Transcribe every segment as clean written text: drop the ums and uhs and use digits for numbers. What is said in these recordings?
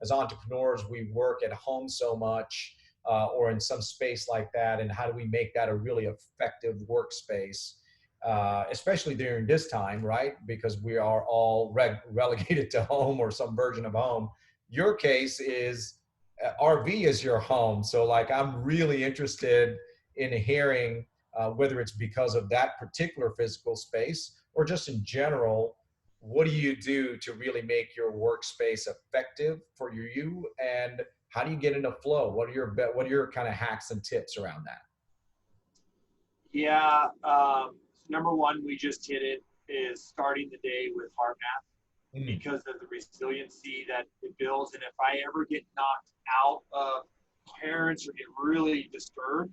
as entrepreneurs, we work at home so much or in some space like that, and how do we make that a really effective workspace, especially during this time, right? Because we are all relegated to home or some version of home. Your case is RV is your home. So like, I'm really interested in hearing whether it's because of that particular physical space or just in general, what do you do to really make your workspace effective for you? And how do you get into flow? What are your kind of hacks and tips around that? Yeah, number one, we just hit it, is starting the day with heartmath because of the resiliency that it builds. And if I ever get knocked out of parents or get really disturbed,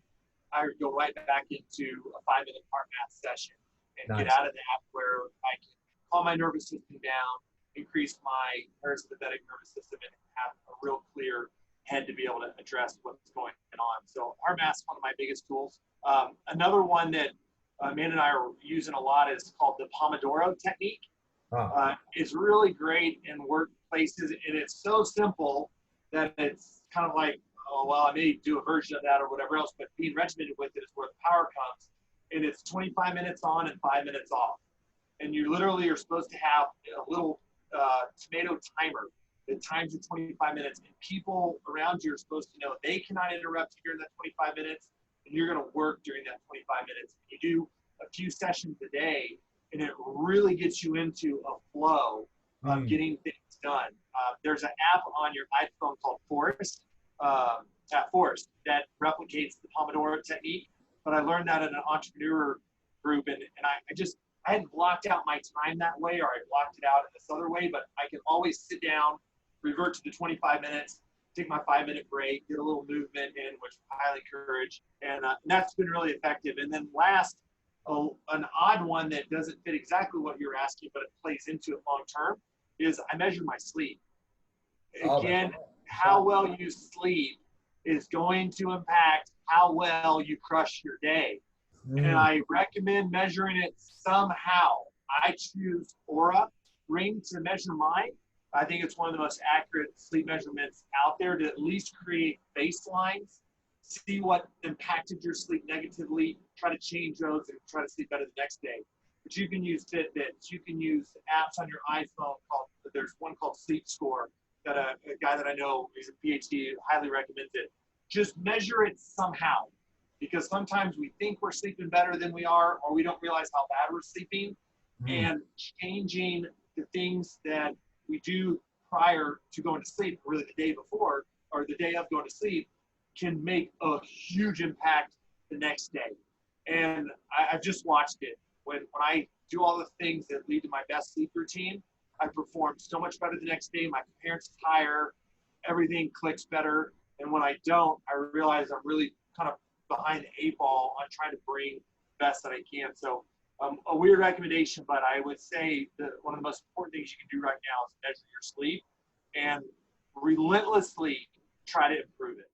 I would go right back into a 5-minute heartmath session and get Nice. out of that, where I can calm my nervous system down, increase my parasympathetic nervous system, and have a real clear head to be able to address what's going on. So heartmath is one of my biggest tools. Another one that Amanda and I are using a lot is called the pomodoro technique. It's really great in workplaces, and it's so simple that it's kind of like, oh, well, I may do a version of that or whatever else, but being regimented with it is where the power comes. And it's 25 minutes on and 5 minutes off. And you literally are supposed to have a little tomato timer that times you 25 minutes. And people around you are supposed to know they cannot interrupt you during that 25 minutes, and you're going to work during that 25 minutes. You do a few sessions a day, and it really gets you into a flow of getting things done. There's an app on your iPhone called Forest that replicates the Pomodoro technique. But I learned that in an entrepreneur group, and I hadn't blocked out my time that way, or I blocked it out in this other way, but I can always sit down, revert to the 25 minutes, take my 5-minute break, get a little movement in, which I highly encourage, and that's been really effective. And then last, an odd one that doesn't fit exactly what you're asking, but it plays into it long term, is I measure my sleep. Again, how well you sleep is going to impact how well you crush your day. And I recommend measuring it somehow. I choose Aura Ring to measure mine. I think it's one of the most accurate sleep measurements out there to at least create baselines, see what impacted your sleep negatively, try to change those, and try to sleep better the next day. But you can use Fitbits, you can use apps on your iPhone there's one called Sleep Score that a guy that I know, he's a PhD, highly recommends it. Just measure it somehow, because sometimes we think we're sleeping better than we are, or we don't realize how bad we're sleeping. And changing the things that we do prior to going to sleep, really the day before or the day of going to sleep, can make a huge impact the next day. And I've just watched it. When I do all the things that lead to my best sleep routine, I perform so much better the next day. My coherence is higher, everything clicks better. And when I don't, I realize I'm really kind of behind the 8 ball on trying to bring the best that I can. So a weird recommendation, but I would say that one of the most important things you can do right now is measure your sleep and relentlessly try to improve it.